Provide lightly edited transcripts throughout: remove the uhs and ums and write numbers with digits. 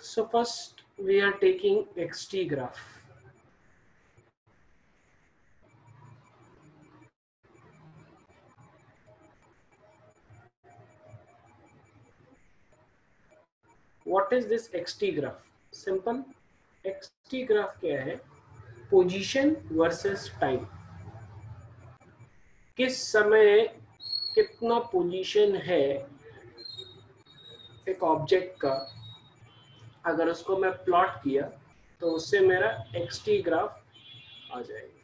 So first we are taking XT graph. What is this XT graph? Simple. XT graph क्या है? Position versus time. किस समय कितना position है एक ऑब्जेक्ट का, अगर उसको मैं प्लॉट किया तो उससे मेरा XT ग्राफ आ जाएगा.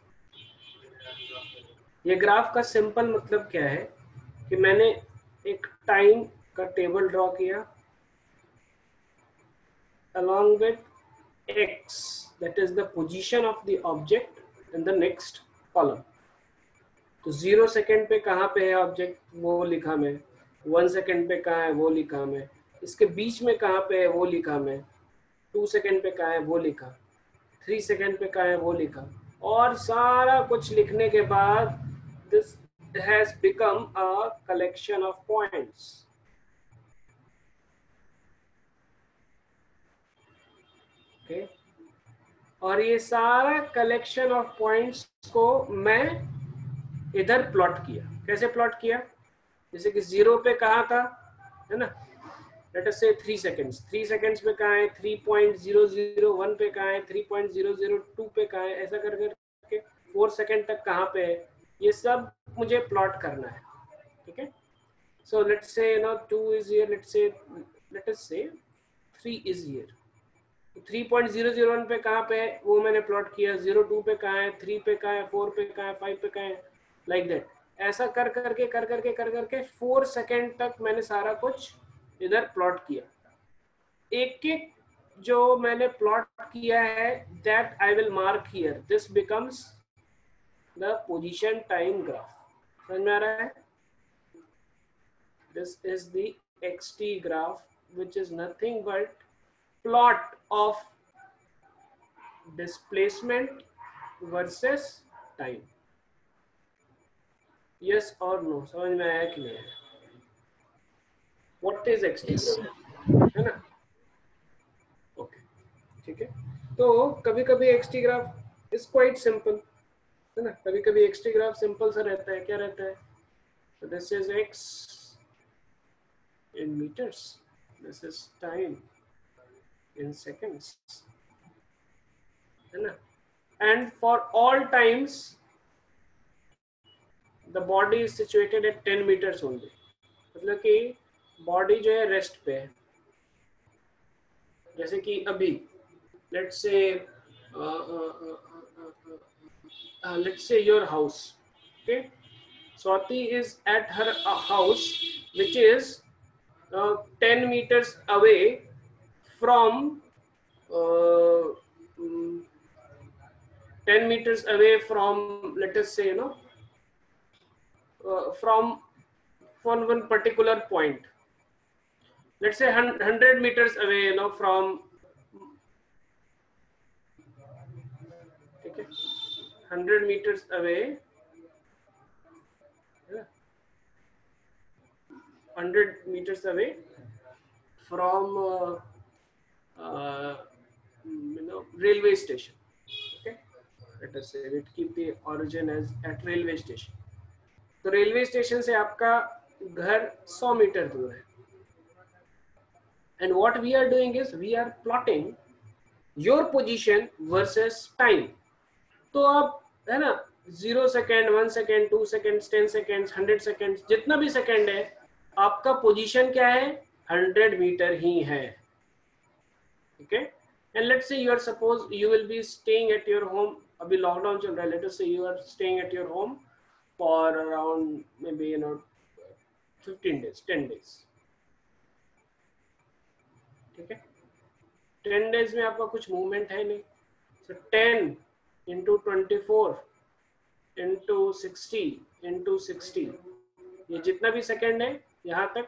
ये ग्राफ का सिंपल मतलब क्या है कि मैंने एक टाइम का टेबल ड्रॉ किया along with x, that is the position of the object in the next column. तो 0 सेकेंड पे कहाँ पे है ऑब्जेक्ट वो लिखा मैं, 1 सेकेंड पे कहाँ है वो लिखा मैं, इसके बीच में कहाँ पे है वो लिखा मैं, 2 सेकेंड पे कहाँ है वो लिखा, 3 सेकेंड पे कहाँ है वो लिखा, और सारा कुछ लिखने के बाद this has become a collection of points. Okay? और ये सारा कलेक्शन ऑफ पॉइंट्स को मैं इधर प्लॉट किया. कैसे प्लॉट किया? जैसे कि 0 पे कहाँ था, है ना, लेट अस से 3 सेकेंड्स, 3 सेकेंड्स पे कहाँ है, 3.001 पे कहाँ है, 3.002 पे कहाँ है, ऐसा कर करके 4 सेकेंड तक कहाँ पे है, ये सब मुझे प्लॉट करना है. ठीक है. So let's say 2 is here, late us से 3 इज हियर. 3.001 पे कहाँ पे है वो मैंने प्लॉट किया, 02 पे कहाँ है, 3 पे कहाँ है, 4 पे कहाँ है, 5 पे कहाँ है, लाइक दैट. ऐसा कर करके 4 सेकेंड तक मैंने सारा कुछ इधर प्लॉट किया. एक एक जो मैंने प्लॉट किया है that I will mark here. This becomes the position time graph. समझ में आ रहा है? This is the XT graph which is nothing but plot of displacement versus time. Yes or no? समझ में आया कि नहीं? What is XT graph? है ना? Okay, ठीक है. तो कभी कभी XT graph is quite simple, है ना. कभी कभी XT ग्राफ सिंपल सा रहता है. क्या रहता है? So this is X in meters. This is time in seconds, है ना. And for all times the body is situated at 10 meters only. मतलब कि बॉडी जो है रेस्ट पे है. जैसे कि अभी let's say your house. Okay. Swati is at her house which is 10 meters away from 10 meters away from, let us say, from one particular point. Let's say 100 meters away, from, okay, 100 meters away, 100 meters away from railway station. Okay, let us say we keep the origin as at railway station. तो railway station से आपका घर 100 metre दूर है. And what we are doing is we are plotting your position versus time. तो आप, है ना, 0 second, 1 second, 2 second, 10 second, 100 second, जितना भी सेकेंड है आपका पोजीशन क्या है, 100 मीटर ही है. ठीक है. And let's say you are suppose you will be staying at your home. अभी लॉकडाउन चल रहा है. Let us say you are staying at your home for around maybe 15 days, 10 days. ठीक है. 10 days में आपका कुछ मूवमेंट है नहीं. So 10 into 24 into 60 into 60, ये जितना भी सेकेंड है यहाँ तक,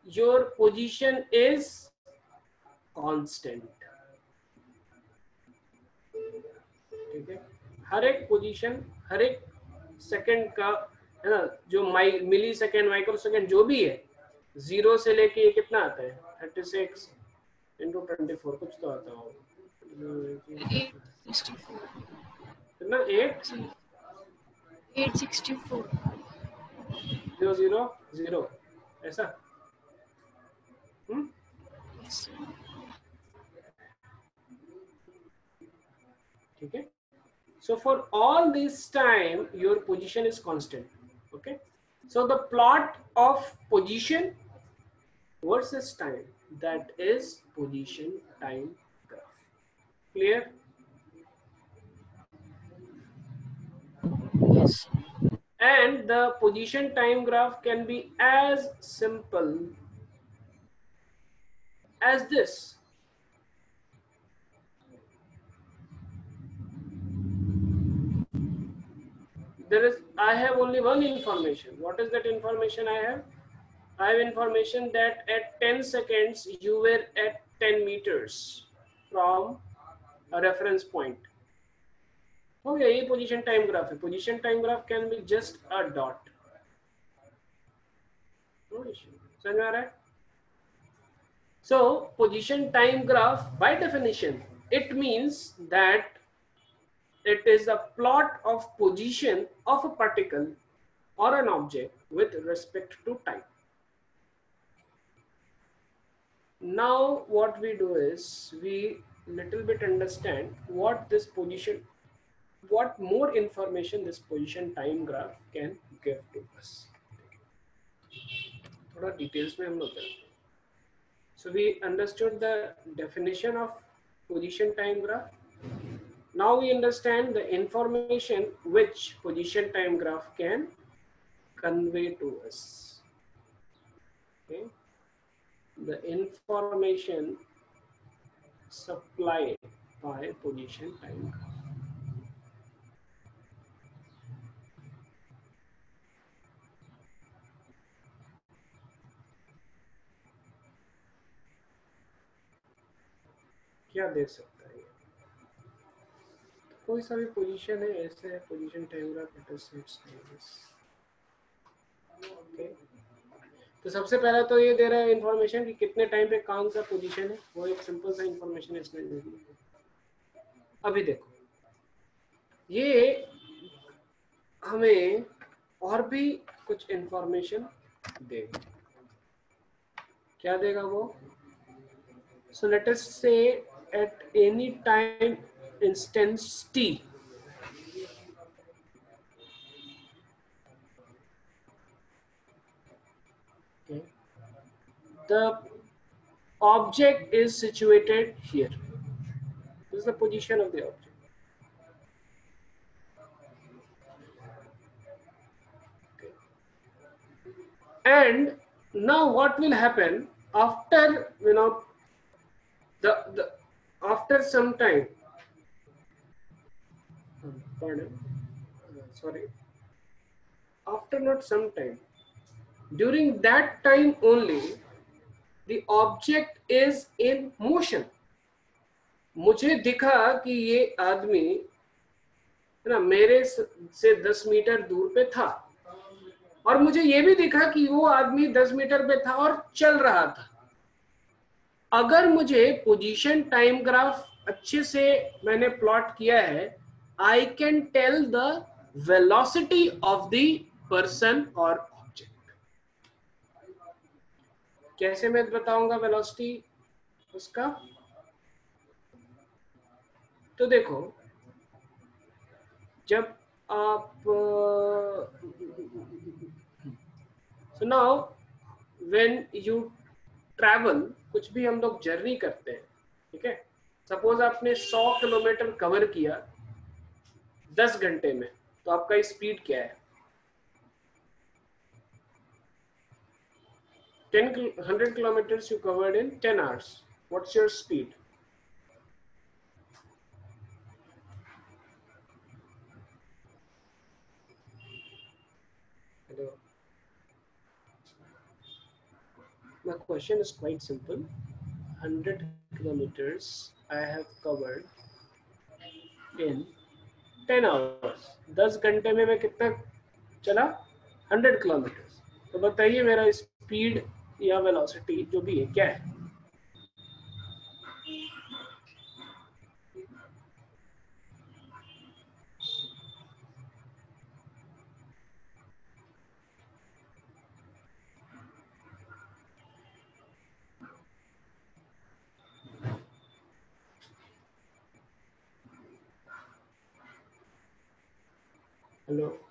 योर पोजीशन इज कांस्टेंट. ठीक है. हर एक पोजीशन, हर एक सेकेंड का, है ना, जो मिली सेकेंड, माइक्रो सेकेंड जो भी है, 0 से लेके ये कितना आता है, 36, इंटू 24 कुछ तो आता होगा 864 कितना 864 800 ऐसा yes sir. ठीक है. So for all this time your position is constant. Okay, so the plot of position versus time, that is position time graph. Clear? Yes sir. And the position time graph can be as simple as this. I have only one information. What is that information I have? I have information that at 10 seconds you were at 10 meters from a reference point. हो गया, ये position time graph है. Position time graph can be just a dot. समझ में आ रहा है? So position time graph by definition it means that it is a plot of position of a particle or an object with respect to time. Now what we do is we little bit understand what this position, what more information this position time graph can give to us. थोड़ा details में हम लोग चलते हैं. So we understood the definition of position time graph. Now we understand the information which position time graph can convey to us. Okay, the information supplied by position time graph. क्या दे सकता है? कोई सा भी पोजीशन है, ऐसे है position time graph it is sets like this. Okay, तो सबसे पहला तो ये दे रहा है इंफॉर्मेशन कि कितने टाइम पे कौन सा पोजीशन है. वो एक सिंपल सा इंफॉर्मेशन इसने दे दी. अभी देखो, ये हमें और भी कुछ इंफॉर्मेशन देगा. क्या देगा वो? So let us say at any time instance t, okay, the object is situated here. This is the position of the object. Okay. And now what will happen after, the after some time, sorry, after not some time, during that time only the object is in motion. मुझे दिखा कि ये आदमी है ना मेरे से 10 metre दूर पे था, और मुझे ये भी दिखा कि वो आदमी 10 मीटर पे था और चल रहा था. अगर मुझे पोजीशन टाइम ग्राफ अच्छे से मैंने प्लॉट किया है, I can tell the velocity of the person और ऑब्जेक्ट. कैसे मैं बताऊंगा वेलोसिटी उसका? तो देखो, जब आप so now when you travel, कुछ भी हम लोग जर्नी करते हैं, ठीक है, सपोज आपने 100 किलोमीटर कवर किया 10 घंटे में, तो आपका स्पीड क्या है? 100 kilometers you covered in 10 hours. What's your speed? Hello. My question is quite simple. 100 kilometers I have covered in 10 hours. 10 घंटे में मैं कितना चला? 100 किलोमीटर. तो बताइए मेरा स्पीड या वेलोसिटी जो भी है क्या है? हेलो,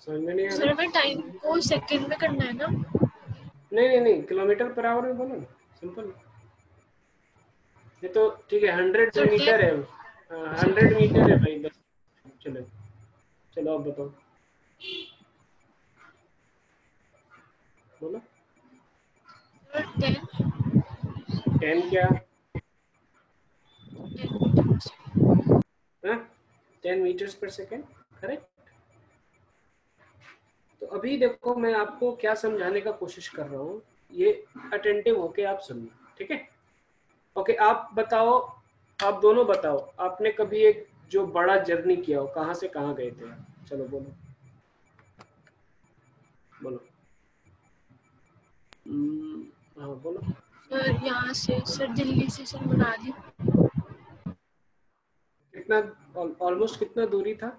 समझ में नहीं आ सर रहा? हमें टाइम को सेकंड में करना है ना? नहीं, किलोमीटर पर आवर में बोलो ना, सिंपल। ये तो ठीक है, 100 सर मीटर है, 100 मीटर है भाई, बस। चलो चलो, अब बताओ, बोलो। 10 10 क्या? 10 मीटर्स पर सेकेंड, करेक्ट। तो अभी देखो, मैं आपको क्या समझाने का कोशिश कर रहा हूँ, ये अटेंटिव होके आप सुनना, ठीक है? ओके, आप बताओ, आप दोनों बताओ, आपने कभी एक जो बड़ा जर्नी किया हो, कहाँ से कहाँ गए थे आप? चलो बोलो, बोलो। हाँ बोलो। सर यहाँ से सर दिल्ली से सर मनाली। कितना, ऑलमोस्ट कितना दूरी था?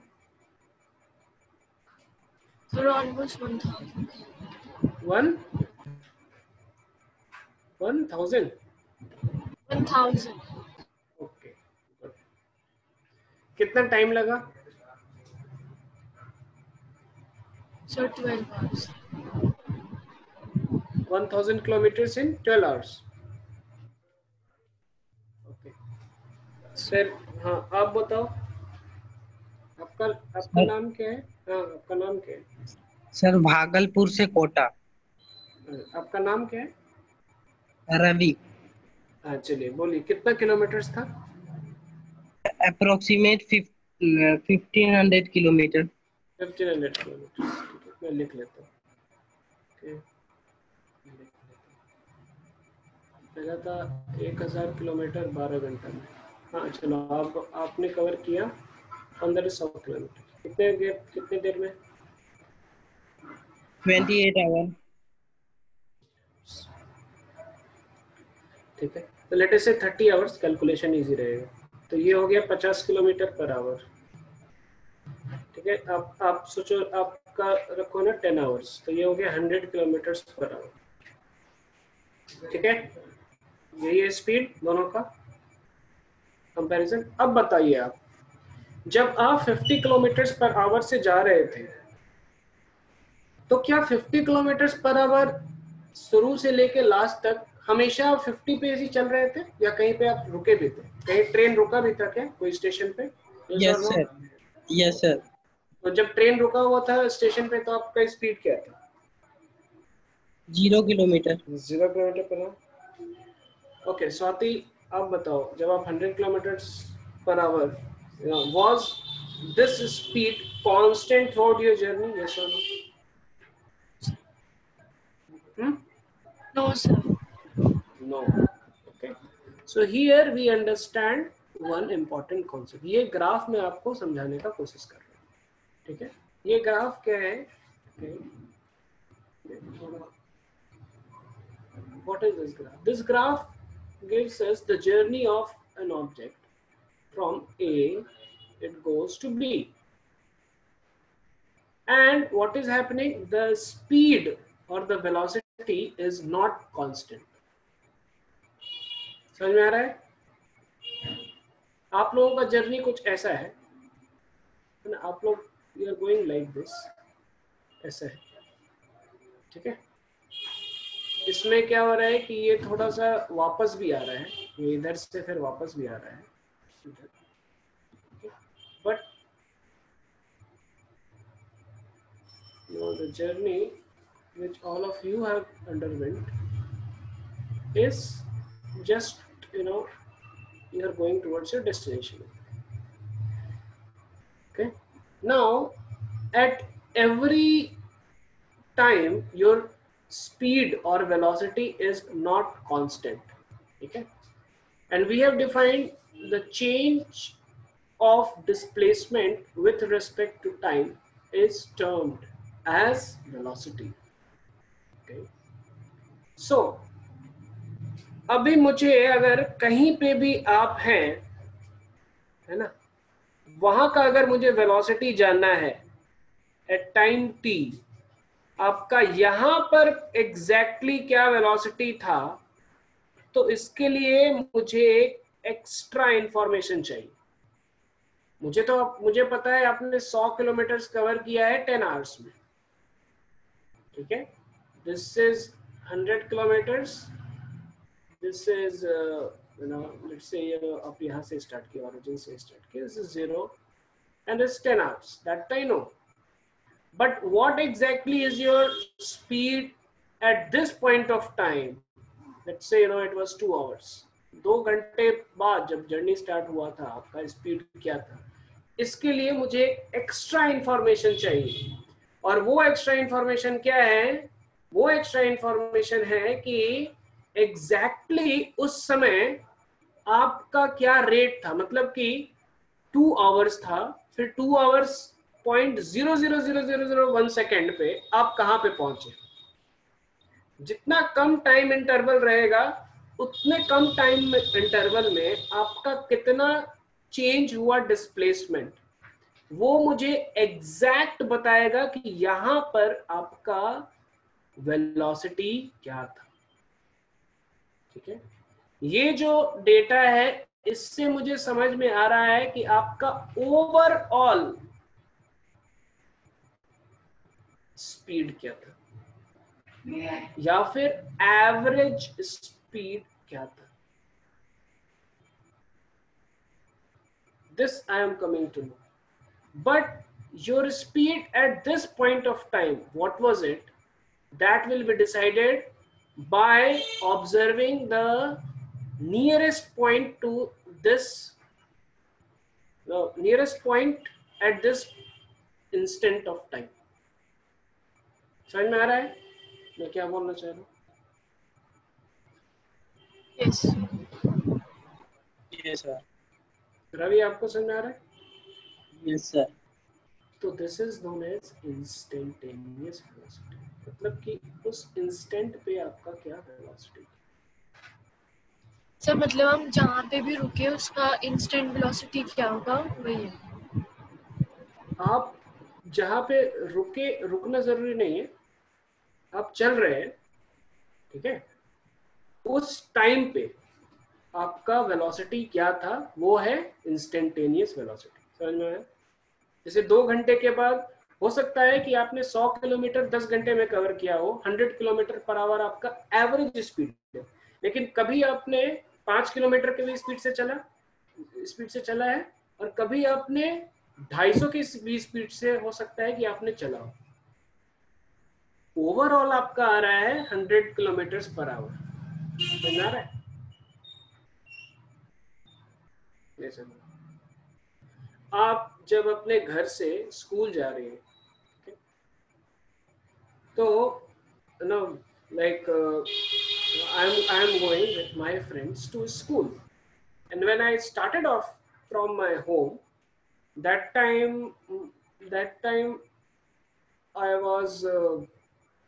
Sir almost 1000। 1000? 1000 ओके, कितना टाइम लगा? Sir 12 hours। 1000 किलोमीटर इन 12 आवर्स। ओके, फिर हाँ, आप बताओ, आपका आपका सर नाम क्या है? हाँ, आपका नाम क्या है? सर भागलपुर से कोटा। आपका नाम क्या है? रवि। हाँ चलिए, बोलिए, कितना किलोमीटर्स था? Approximate 1500 kilometre. 1500 किलोमीटर, ठीक है, मैं लिख लेता हूँ। ओके, पहला था 1000 किलोमीटर 12 घंटा में। हाँ चलो, आप आपने कवर किया 1500 किलोमीटर, कितने देर में? 28 आवर। ठीक है, तो लेट अस से 30 आवर्स, कैलकुलेशन इजी रहेगा। तो ये हो गया 50 किलोमीटर पर आवर, ठीक है। आप सोचो, आपका रखो ना 10 आवर्स, तो ये हो गया 100 किलोमीटर पर आवर, ठीक है। यही है स्पीड दोनों का कंपैरिजन। अब बताइए आप, जब आप 50 किलोमीटर पर आवर से जा रहे थे, तो क्या 50 किलोमीटर पर आवर शुरू से लेके लास्ट तक हमेशा आप 50 पे ही चल रहे थे, या कहीं पे आप रुके भी थे? कहीं ट्रेन रुका भी था क्या कोई स्टेशन पे? यस और yes no? Sir. Yes sir. तो जब ट्रेन रुका हुआ था स्टेशन पे, तो आपका स्पीड क्या था? 0 kilometre. 0 kilometre per hour. Okay Swati, आप बताओ, जब आप 100 kilometre per hour, was this speed constant throughout your journey? Yes or no? No sir. No. Okay. So here we understand one important concept. ये ग्राफ में आपको समझाने का कोशिश कर रहा हूँ, ठीक है। ये ग्राफ क्या है? What is this graph? This graph gives us the journey of an object from A, it goes to B. And what is happening? The speed or the velocity is not constant. समझ में आ रहा है? आप लोगों का journey कुछ ऐसा है ना, आप लोग you are going like this, ऐसा है, ठीक है। इसमें क्या हो रहा है कि ये थोड़ा सा वापस भी आ रहा है, ये इधर से फिर वापस भी आ रहा है, but the journey which all of you have underwent is just, you are going towards your destination. Okay, now at every time your speed or velocity is not constant. Okay, and we have defined the change of displacement with respect to time is termed as velocity. Okay, so अभी मुझे अगर कहीं पे भी आप हैं, है ना, वहां का अगर मुझे वेलोसिटी जानना है एट टाइम t, आपका यहां पर एग्जैक्टली क्या वेलोसिटी था, तो इसके लिए मुझे एक एक्स्ट्रा इंफॉर्मेशन चाहिए। मुझे पता है आपने 100 किलोमीटर कवर किया है 10 आवर्स में, ठीक है। This is 100 kilometres, this is let's say आप यहाँ से स्टार्ट किया, ओरिजिन से स्टार्ट किया, this is 0 and it's 10 hours, that I know. But what exactly is your speed at this point of time? Let's say it was 2 hours. 2 घंटे बाद जब journey start हुआ था, आपका स्पीड क्या था, इसके लिए मुझे एक्स्ट्रा इंफॉर्मेशन चाहिए। और वो एक्स्ट्रा इंफॉर्मेशन क्या है? वो एक्स्ट्रा इंफॉर्मेशन है कि एग्जैक्टली उस समय आपका क्या रेट था, मतलब कि 2 आवर्स था, फिर 2 आवर्स 0.00001 सेकेंड पे आप कहां पे पहुंचे। जितना कम टाइम इंटरवल रहेगा, उतने कम टाइम इंटरवल में आपका कितना चेंज हुआ डिस्प्लेसमेंट, वो मुझे एग्जैक्ट बताएगा कि यहां पर आपका वेलोसिटी क्या था, ठीक है। ये जो डेटा है, इससे मुझे समझ में आ रहा है कि आपका ओवरऑल स्पीड क्या था या फिर एवरेज स्पीड क्या था। This I am coming to know, but your speed at this point of time, what was it, that will be decided by observing the nearest point to this, the nearest point at this instant of time. समझ में आ रहा है मैं क्या बोलना चाह रहा हूँ? Yes. Yes, sir. रवि, आपको समझ में आ रहा है? Yes, sir. तो this is known as instantaneous velocity, मतलब कि उस इंस्टेंट पे आपका क्या वेलोसिटी। सर मतलब हम जहाँ पे भी रुके उसका इंस्टेंट वेलोसिटी क्या होगा, वही है। आप जहाँ पे रुके, रुकना जरूरी नहीं है, आप चल रहे हैं, ठीक है, उस टाइम पे आपका वेलोसिटी क्या था, वो है इंस्टेंटेनियस वेलोसिटी। समझ में आया? जैसे 2 घंटे के बाद हो सकता है कि आपने 100 किलोमीटर 10 घंटे में कवर किया हो, 100 किलोमीटर पर आवर आपका एवरेज स्पीड है, लेकिन कभी आपने 5 किलोमीटर के भी स्पीड से चला है, और कभी आपने 250 की स्पीड से हो सकता है कि आपने चला हो। ओवरऑल आपका आ रहा है 100 किलोमीटर पर आवर। समझ आ रहा है? आप जब अपने घर से स्कूल जा रहे हैं, तो know like I am going with my friends to school, and when I started off from my home, that time I was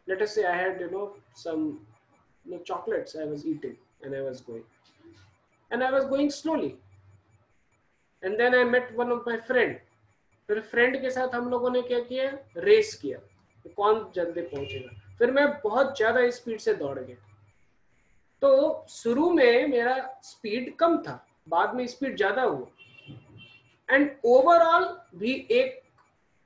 let us say I had some chocolates I was eating, and I was going slowly, and then I met one of my friend. फिर friend के साथ हम लोगों ने क्या किया, race किया, तो कौन जल्दी पहुंचेगा। फिर मैं बहुत ज्यादा स्पीड से दौड़ गया। तो शुरू में मेरा स्पीड कम था, बाद में स्पीड ज्यादा हुआ, एंड ओवरऑल भी एक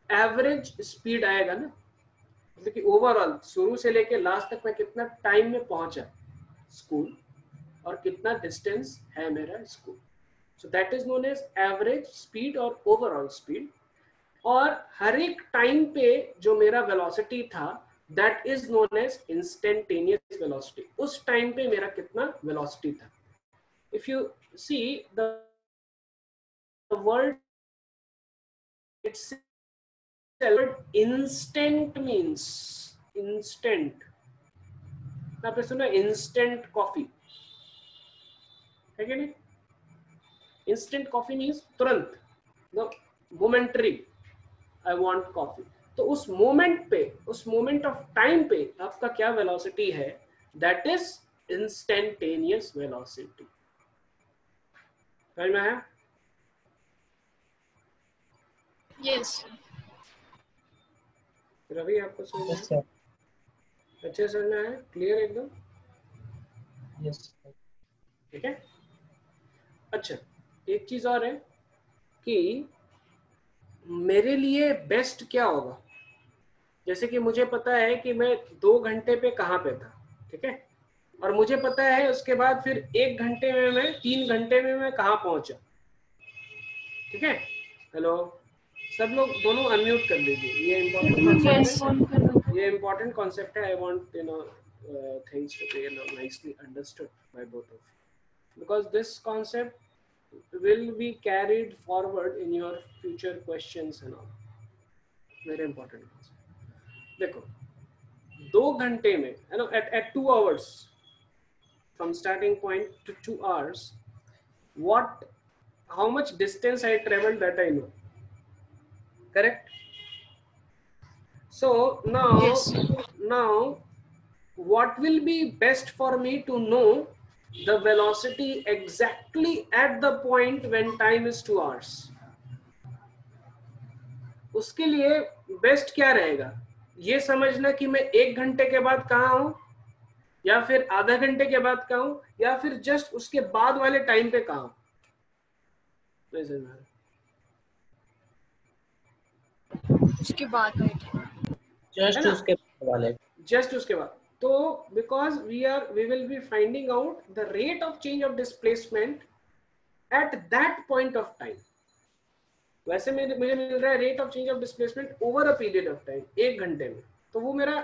एवरेज स्पीड आएगा ना, मतलब कि ओवरऑल शुरू से लेके लास्ट तक मैं कितना टाइम में पहुंचा स्कूल, और कितना डिस्टेंस है मेरा school. So that is known as average speed और ओवरऑल स्पीड। और हर एक टाइम पे जो मेरा वेलोसिटी था, that is known as instantaneous velocity. उस टाइम पे मेरा कितना वेलोसिटी था। If you see the word itself, instant means instant। आपने सुना इंस्टेंट कॉफी है कि नहीं? इंस्टेंट कॉफी मीन्स तुरंत, मोमेंटरी, आई वांट कॉफी। तो उस मोमेंट पे, उस मोमेंट ऑफ टाइम पे आपका क्या वेलोसिटी है, दैट इज इंस्टेंटेनियस वेलोसिटी। समझ में आया? यस रवि आपको समझ में यस आया? सर। अच्छे से समझ में आया? क्लियर एकदम? Yes sir. ठीक है। अच्छा, एक चीज और है कि मेरे लिए बेस्ट क्या होगा। जैसे कि मुझे पता है कि मैं 2 घंटे पे कहाँ पे था, ठीक है, और मुझे पता है उसके बाद फिर 1 घंटे में मैं 3 घंटे में मैं कहाँ पहुंचा। ठीक है, हेलो, सब लोग दोनों अनम्यूट कर लीजिए। ये इम्पोर्टेंट यस कॉन्सेप्ट है, ये इम्पोर्टेंट कॉन्सेप्ट है। I want things to be nicely understood by both of you, because this concept will be carried forward in your future questions and all. Very important concept. देखो, 2 घंटे में, you know, at 2 hours from starting point to 2 hours, what, how much distance I traveled, that I know. Correct? So yes now what will be best for me to know the velocity exactly at the point when time is 2 hours? उसके लिए best क्या रहेगा, ये समझना कि मैं 1 घंटे के बाद कहाँ हूं, या फिर आधा घंटे के बाद कहाँ हूं, या फिर जस्ट उसके बाद वाले टाइम पे कहाँ हूं। उसके बाद में जस्ट है ना, उसके वाले। जस्ट उसके बाद। तो because we will be finding out the rate of change of displacement at that point of time. वैसे मुझे मिल रहा है rate of change of displacement over a period of time, 1 घंटे में, तो वो मेरा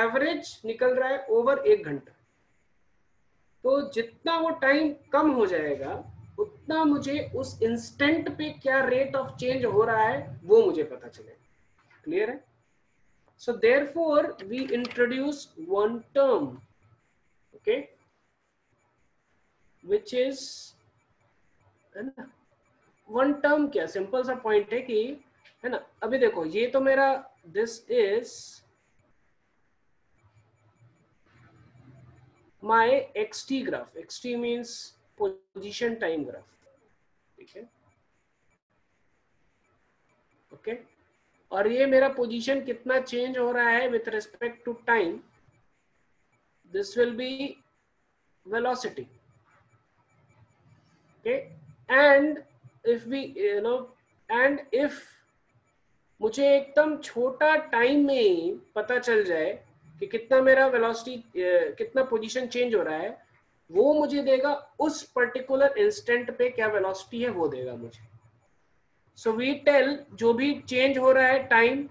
एवरेज निकल रहा है ओवर 1 घंटा। तो जितना वो टाइम कम हो जाएगा उतना मुझे उस इंस्टेंट पे क्या रेट ऑफ चेंज हो रहा है वो मुझे पता चलेगा। क्लियर है? So therefore we introduce one term, okay, which is, है ना, वन टर्म क्या, सिंपल सा पॉइंट है कि, है ना, अभी देखो ये तो मेरा, this is my X T graph. X T means position time graph, ठीक है, ओके। और ये मेरा पोजीशन कितना चेंज हो रहा है with respect to time, this will be velocity, okay, and if we, you know, and if मुझे एकदम छोटा टाइम में ही पता चल जाए कि कितना मेरा वेलोसिटी, कितना पोजीशन चेंज हो रहा है, वो मुझे देगा उस पर्टिकुलर इंस्टेंट पे क्या वेलोसिटी है, वो देगा मुझे। सो वी टेल जो भी चेंज हो रहा है टाइम,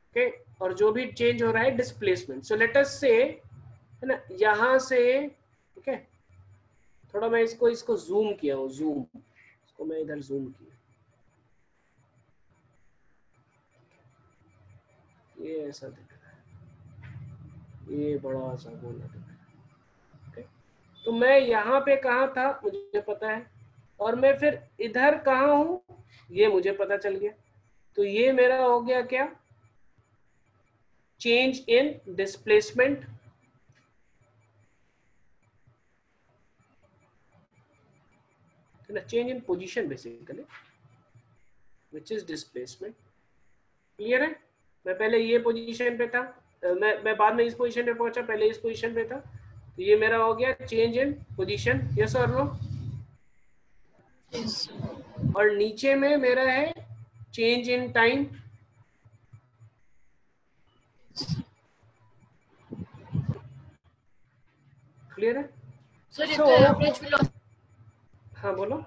ओके, और जो भी चेंज हो रहा है डिस्प्लेसमेंट। सो लेट अस से, है ना, यहां से, ठीक है, थोड़ा मैं इसको जूम किया हूँ, जूम, इसको मैं इधर जूम किया, ये ऐसा दिख रहा है, ये बड़ा सा गोला दिख रहा है, okay? तो मैं यहाँ पे कहाँ था मुझे पता है, और मैं फिर इधर कहाँ हूँ ये मुझे पता चल गया। तो ये मेरा हो गया क्या, चेंज इन डिस्प्लेसमेंट, है ना, change in position basically, which is displacement. Clear है? मैं पहले ये पोजीशन पे था, मैं बाद में इस पोजीशन पे पहुंचा, पहले इस पोजीशन पे था, तो ये मेरा हो गया चेंज इन पोजीशन। यस और नो? यस और नीचे में मेरा है चेंज इन टाइम। क्लियर है? सर ये सो तो एवरेज वेलोसिटी, हाँ बोलो।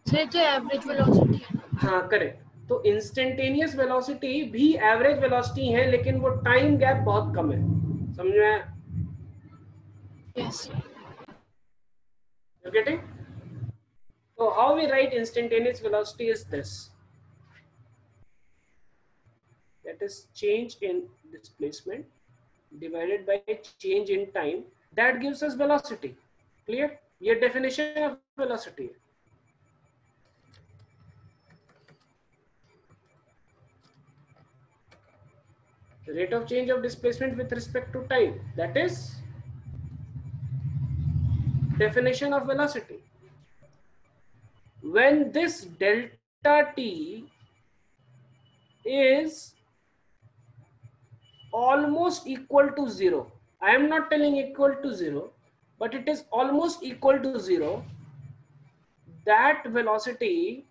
सर ये तो एवरेज वेलोसिटी है। हाँ करेक्ट। तो इंस्टेंटेनियस वेलोसिटी भी एवरेज वेलोसिटी है, लेकिन वो टाइम गैप बहुत कम है। समझ में आया? Yes you getting? So how we write instantaneous velocity is this, that is change in displacement divided by change in time, that gives us velocity. Clear? ये definition of velocity है। The rate of change of displacement with respect to time, that is definition of velocity. When this delta t is almost equal to 0, I am not telling equal to 0, but it is almost equal to 0, that velocity,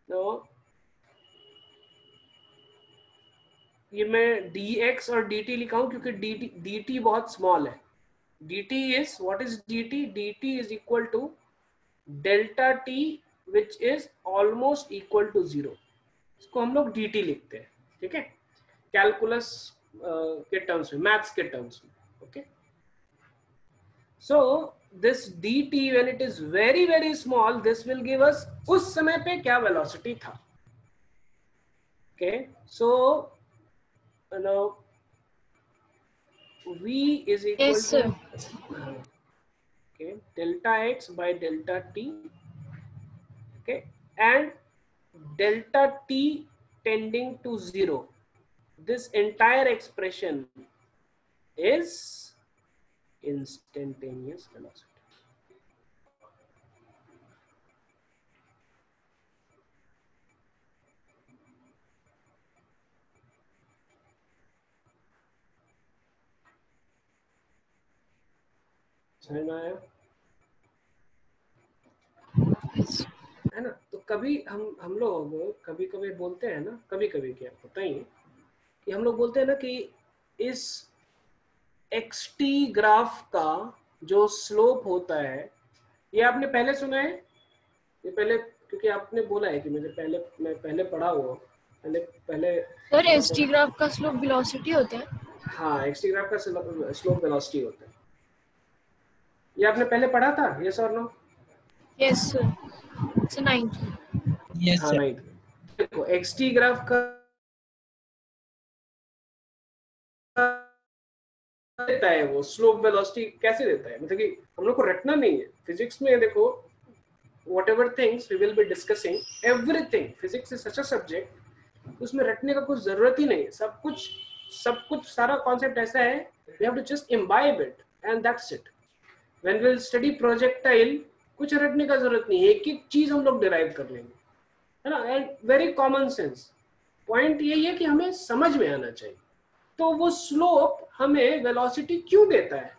no, ये मैं dx और dt लिखा हूं क्योंकि dt बहुत small है. dt is, what is dt? dt is equal to delta t which is almost equal to 0. इसको हम लोग dt लिखते हैं, ठीक है, कैलकुलस के टर्म्स में, मैथ्स के टर्म्स में. Okay, so this dt when it is very very small, this will give us उस समय पे क्या वेलोसिटी था. Okay, so now v is equal Yes, sir. to okay, delta x by delta t, okay, and delta t tending to 0. This entire expression is instantaneous velocity. समझ में आया है ना? तो कभी हम लोग कभी कभी बोलते हैं ना, कभी कभी क्या होता ही है कि हम लोग बोलते हैं ना कि इस xt ग्राफ का जो स्लोप होता है, ये आपने पहले सुना है, ये पहले, क्योंकि आपने बोला है कि मैं पहले पढ़ा हुआ, पहले सर xt ग्राफ का स्लोप वेलोसिटी होता है. हाँ, xt ग्राफ का स्लोप वेलोसिटी होता है. ये आपने पहले पढ़ा था, यस और no? Yes sir, it's 9th. Yes, हाँ, sir. नहीं. देखो xt ग्राफ का देता है, वो स्लोप वेलोसिटी कैसे देता है, मतलब कि हम लोग को रटना नहीं है. फिजिक्स में देखो, whatever things we will be discussing, everything, physics is such a subject, उसमें रटने का कुछ जरूरत ही नहीं है. सब कुछ सारा कॉन्सेप्ट ऐसा है, we have to just imbibe it and that's it. When we will study projectile, कुछ रटने का जरूरत नहीं है, एक एक चीज हम लोग डिराइव कर लेंगे, है ना. And very common sense. Point यही है कि हमें समझ में आना चाहिए. तो वो स्लोप हमें वेलोसिटी क्यों देता है?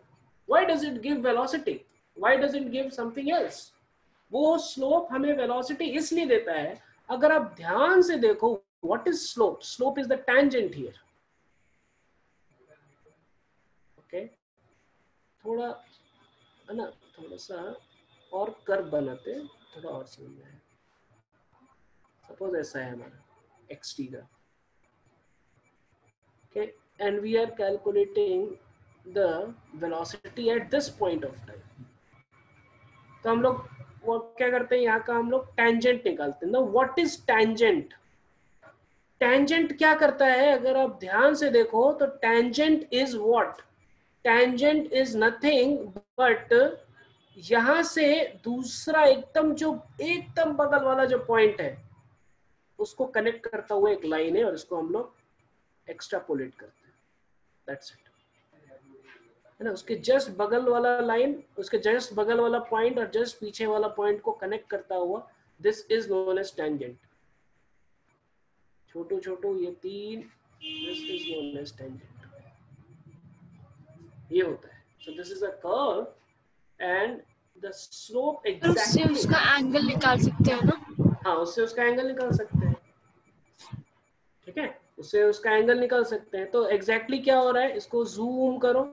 Why does it give velocity? Why does it give something else? वो स्लोप हमें वेलोसिटी इसलिए देता है, अगर आप ध्यान से देखो, what is slope? Slope is the tangent here. Okay, थोड़ा है ना, थोड़ा सा और कर्व बनाते हैं, थोड़ा और समझ में आए. सपोज ऐसा है हमारा xt का, okay, and we are calculating the velocity at this point of time. तो हम लोग वो क्या करते हैं, यहाँ का हम लोग टेंजेंट निकालते हैं ना. What is tangent? टेंजेंट क्या करता है, अगर आप ध्यान से देखो तो tangent is what? Tangent is nothing but यहां से दूसरा एकदम बगल वाला जो पॉइंट है, उसको कनेक्ट करता हुआ एक लाइन है, और इसको हम लोग एक्सट्रापोलेट करते हैं. दैट्स इट, है ना. उसके जस्ट बगल वाला लाइन, उसके जस्ट बगल वाला पॉइंट और जस्ट पीछे वाला पॉइंट को कनेक्ट करता हुआ, this is known as tangent. छोटू ये तीन, this is known as tangent. ये होता है. So this is a curve and the slope sir उससे एग्जैक्टली, उसका एंगल निकाल सकते हैं ना. हाँ, उससे उसका एंगल निकाल सकते हैं, ठीक है, उससे उसका एंगल निकाल सकते हैं. तो एग्जैक्टली क्या हो रहा है, इसको जूम करो,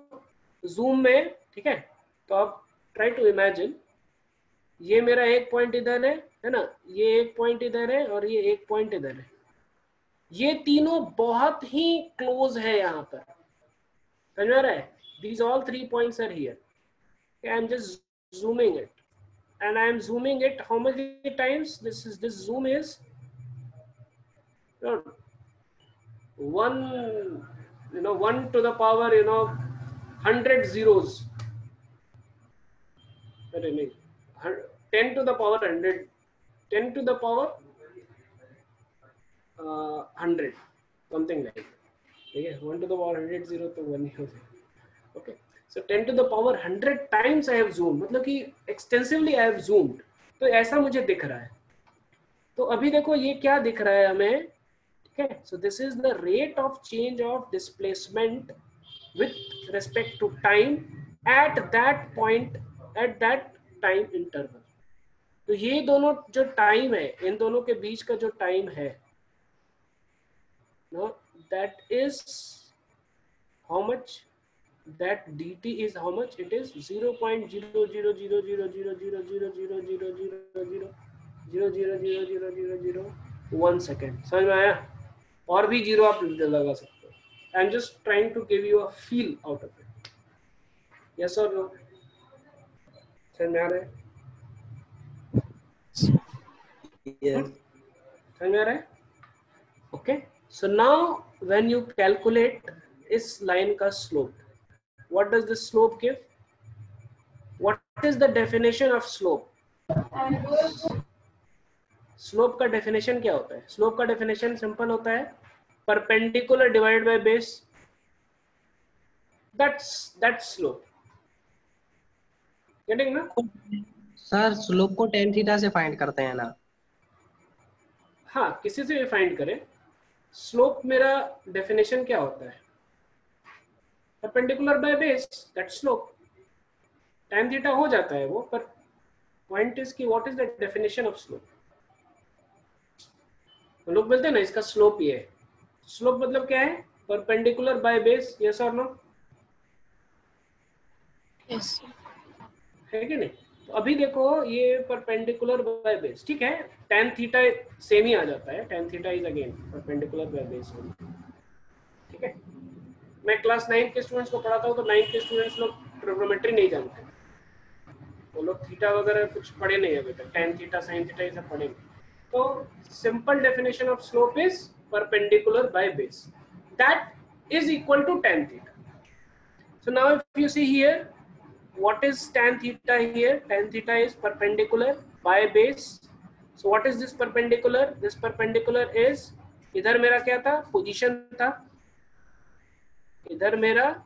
जूम में, ठीक है. तो आप ट्राई टू इमेजिन, ये मेरा एक पॉइंट इधर है ना, ये एक पॉइंट इधर है और ये एक पॉइंट इधर है. ये तीनों बहुत ही क्लोज है यहाँ पर, समझ में आ रहा है? These all 3 points are here. Okay, I'm just zooming it, and I am zooming it how many times? This zoom is one, 1 to the power 100 zeros. 10 to the power 100, 10 to the power 100, something like that. ठीक है, 1 to the power 100 0 तो 1 ही हो जाएगा. Okay, So 10 to the power 100 times I have zoomed, मतलब कि extensively I have zoomed. तो ऐसा मुझे दिख रहा है. तो अभी देखो ये क्या दिख रहा है हमें, ठीक है. So this is the rate of change of displacement with respect to time at that point, at that time interval. तो ये दोनों जो टाइम है, इन दोनों के बीच का जो टाइम है, no, that is how much, that dt is how much, it is 0.00000000000000000001 second. समझ में आया? और भी जीरो आप लगा सकते हो. I am just trying to give you a feel out of it. Yes और नो? समझ में आ रहा है? Yes. समझ में आ रहा है? Okay. So now when you calculate इस लाइन का slope, what does the slope give? What is the definition of slope? Slope का डेफिनेशन क्या होता है? स्लोप का डेफिनेशन सिंपल होता है, perpendicular divided by base. That's slope. Getting ना? सर स्लोप को tan थीटा से फाइंड करते हैं ना. हाँ, किसी से भी फाइंड करें. स्लोप मेरा डेफिनेशन क्या होता है? Perpendicular by base, that's slope. tan theta हो जाता है वो, पर पॉइंट इज कि what is the definition of slope. लोग बोलते हैं ना इसका स्लोप ये है. स्लोप मतलब क्या है? Perpendicular by base. यस और नो? यस. है कि नहीं? तो अभी देखो ये परपेंडिकुलर बाय बेस, ठीक है. tan थीटा सेम ही आ जाता है. tan theta is again perpendicular by base, ठीक है. मैं क्लास 9 के स्टूडेंट्स को पढ़ाता हूँ, तो 9 के स्टूडेंट्स लोग ट्रिग्नोमेट्री नहीं जानते. वो लोग थीटा वगैरह कुछ पढ़े नहीं अभी तक. tan थीटा, sin थीटा ये सब पढ़े नहीं. तो simple definition of slope is perpendicular by base, that is equal to tan theta. So now if you see here, what is tan theta here? Tan theta is perpendicular by base. So what is this perpendicular? This perpendicular is, इधर मेरा क्या था? Position था. इधर मेरा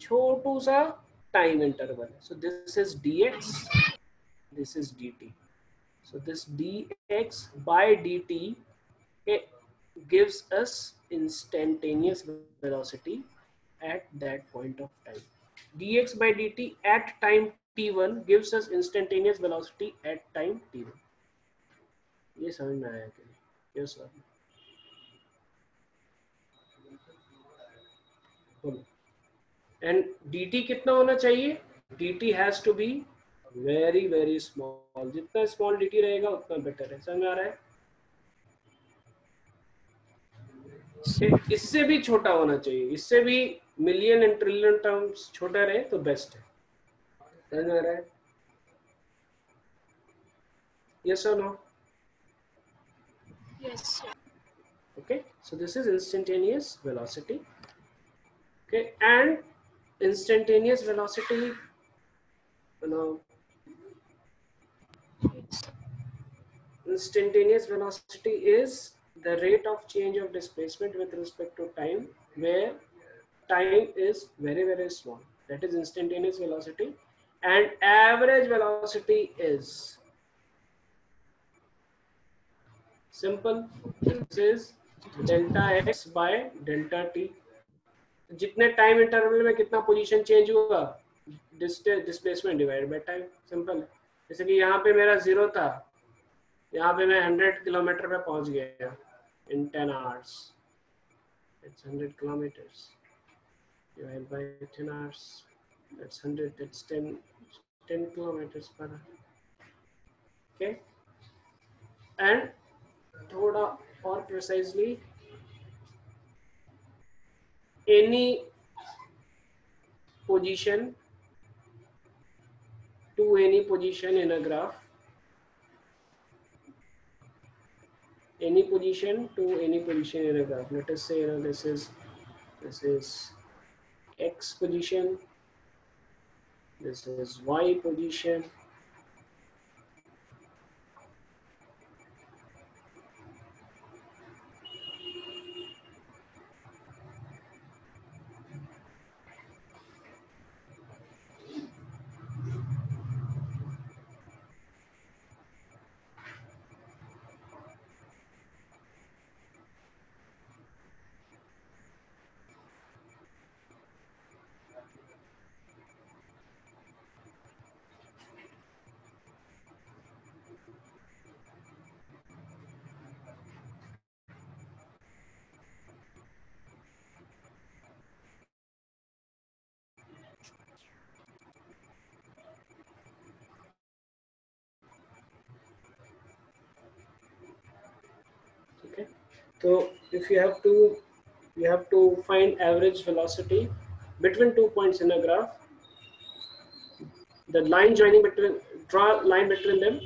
छोटू सा time interval. So this is dx, this is dt. So this dx by dt it gives us instantaneous velocity at that point of time. Dx by dt at time t1 gives us instantaneous velocity at time t1. ये समझ में आया कि नहीं? Yes sir. And dt कितना होना चाहिए? dt has to be very very small. जितना स्मॉल dt रहेगा उतना बेटर है. समझ में आ रहा है? इससे भी छोटा होना चाहिए. इससे भी मिलियन एंड ट्रिलियन टर्म्स छोटा रहे तो बेस्ट है. समझ में आ रहा है? Yes or no? Yes. Okay, so this is instantaneous velocity. Okay, and instantaneous velocity, you know, instantaneous velocity is the rate of change of displacement with respect to time, where time is very very small. That is instantaneous velocity. And average velocity is simple. This is delta x by delta t. जितने time interval में कितना position change हुआ, displacement divide by time. Simple है. जैसे कि यहाँ पे मेरा 0 था, यहाँ पे मैं 100 किलोमीटर पे पहुँच गया इन 10 hours. It's 100 kilometres divide by 10 hours. That's 100, that's 10 kilometres per hour. Okay. And थोड़ा और precisely, any position to any position in a graph, any position to any position in a graph. Let us say, you know, this is x position, this is y position, तो if you have to find average velocity between 2 points in a graph. The line joining between, draw line between them,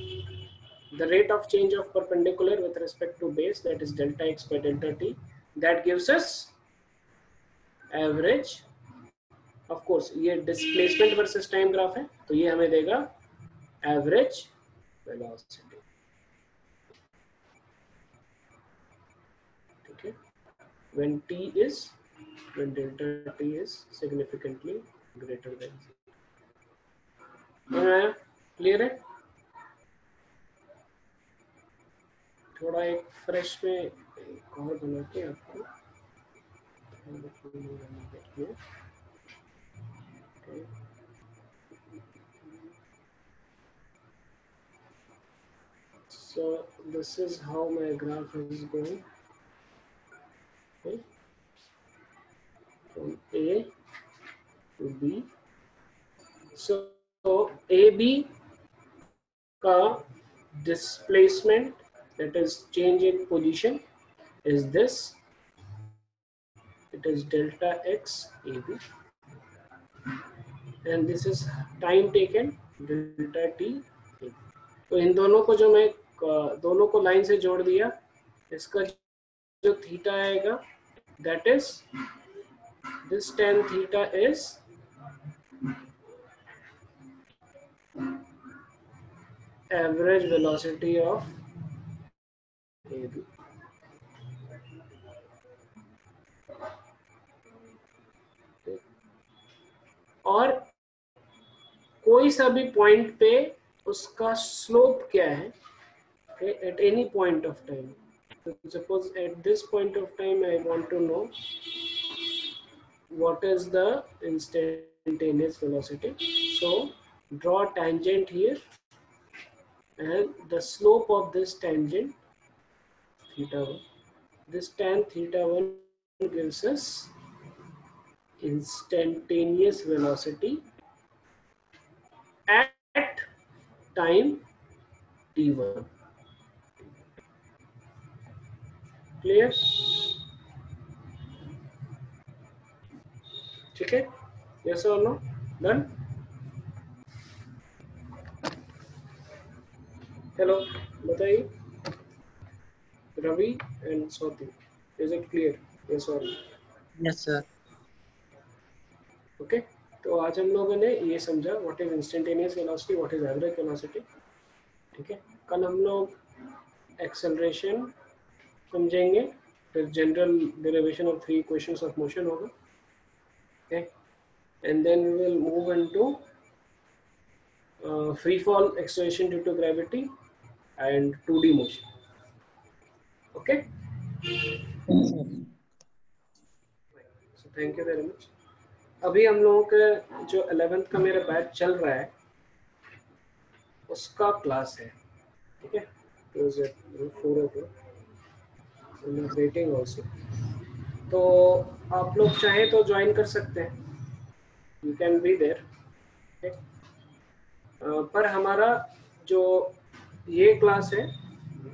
the rate of change of perpendicular with respect to base, that is delta x by delta t, that gives us average. of course ये displacement versus time graph है, तो ये हमें देगा average velocity. ठीक है, when delta t is significantly greater than 0. Clear है? थोड़ा एक फ्रेश में एक और बना के आपको okay. So this is how my graph is going, okay, from A to B. So AB का displacement, that is change in position, is this. It is delta x AB, and this is time taken, delta t AB. तो इन दोनों को जो मैं दोनों को line से जोड़ दिया, इसका जो थीटा आएगा, that is this tan theta is average velocity of AB. और कोई सा भी पॉइंट पे उसका स्लोप क्या है, at any point of time. So suppose at this point of time I want to know what is the instantaneous velocity. So draw a tangent here, and the slope of this tangent theta 1. This tan theta 1 gives us instantaneous velocity at time t1. Clear? ठीक है? Yes or no? Done? Hello, बताइए. Ravi and Swati, is it clear? Yes or no? Yes, sir. Okay. तो आज हम लोगों ने ये समझा what is instantaneous velocity, what is average velocity. ठीक है, कल हम लोग एक्सेलरेशन समझेंगे, फिर general derivation of 3 equations of motion होगा. Okay, and then we will move into free fall acceleration due to gravity and 2D motion. Okay, so thank you very much. अभी हम लोगों के जो 11th का मेरा बैच चल रहा है उसका क्लास है. ठीक है, तो 4 रेटिंग ऑल्सो, तो आप लोग चाहे तो ज्वाइन कर सकते हैं, यू कैन बी देयर. पर हमारा जो ये क्लास है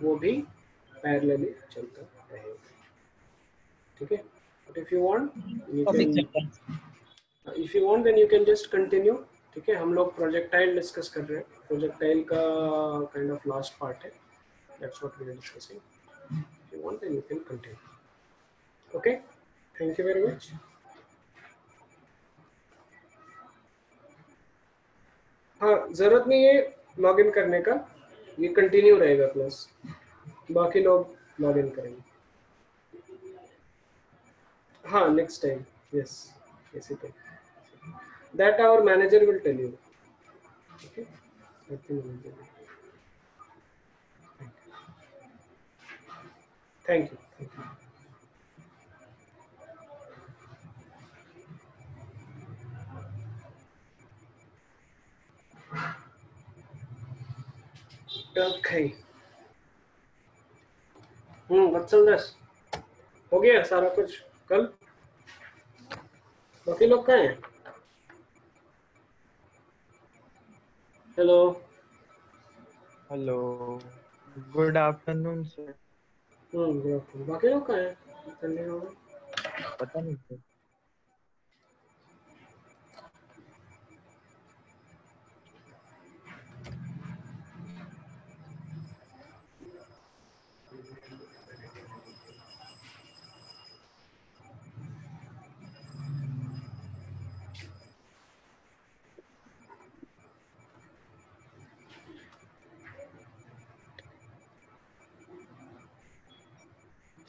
वो भी पैरेलली चलता रहेगा. ठीक है, but if you want you can, if you want then you can just continue. ठीक है, हम लोग प्रोजेक्टाइल डिस्कस कर रहे हैं. प्रोजेक्टाइल का काइंड ऑफ लास्ट पार्ट है, that's what we are discussing. If you want then you can continue. Okay, thank you very much. हाँ, जरूरत नहीं है लॉग इन करने का, ये कंटिन्यू रहेगा क्लास, बाकी लोग लॉग इन करेंगे. हाँ, नेक्स्ट टाइम, यस, ऐसे तो that our manager will tell you. Okay, thank you. Okay, Vatsal Das, हो गया सारा कुछ कल? बाकी लोग कहाँ हैं? Hello. Hello. Good afternoon, sir. Good afternoon. बाकी लोग कहाँ हैं? संडे होगा। पता नहीं सर।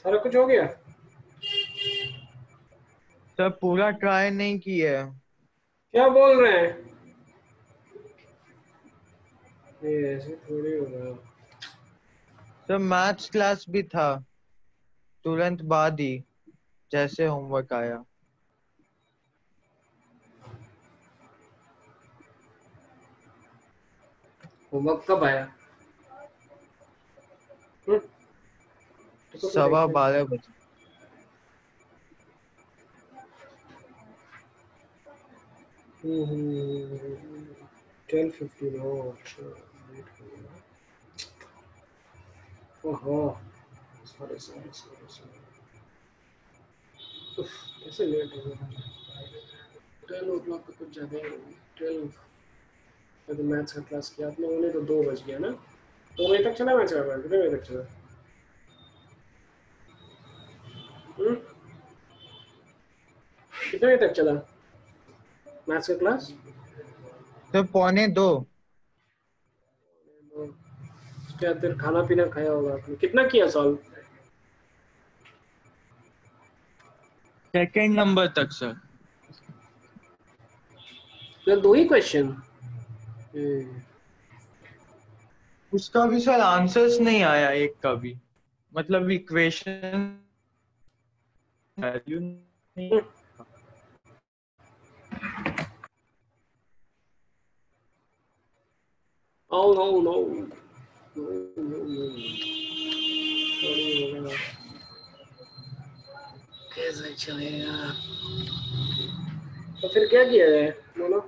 सारा कुछ हो गया? सर पूरा ट्राई नहीं किया है। क्या बोल रहे हैं? ये ऐसे थोड़ी होगा। सर मैथ्स क्लास भी था तुरंत बाद ही जैसे होमवर्क आया। होमवर्क कब आया? हम्म? तो तो 12:15 बजे। हम्म 12:15। ओहो, सॉरी सॉरी सॉरी सॉरी। कैसे लेट हो गया? 12 o'clock तो कुछ ज़्यादा ही होगी। 12 तो मैथ्स का क्लास किया आप लोगों ने तो 2 बज गया ना? 2 बजे तक चला मैथ्स का क्लास? कितने बजे तक चला? कितने बजे तक चला मैथ्स का क्लास? सर 1:45। उसके बाद फिर खाना पीना खाया होगा आपने। कितना किया सॉल्व? सेकंड नंबर तक सर। फिर 2 ही क्वेश्चन? उसका भी सर आंसर्स नहीं आया एक का भी, मतलब इक्वेशन वैल्यू नहीं। Oh no no no no no। Sorry होगा। कैसे चलेगा? तो फिर क्या किया जाए बोलो?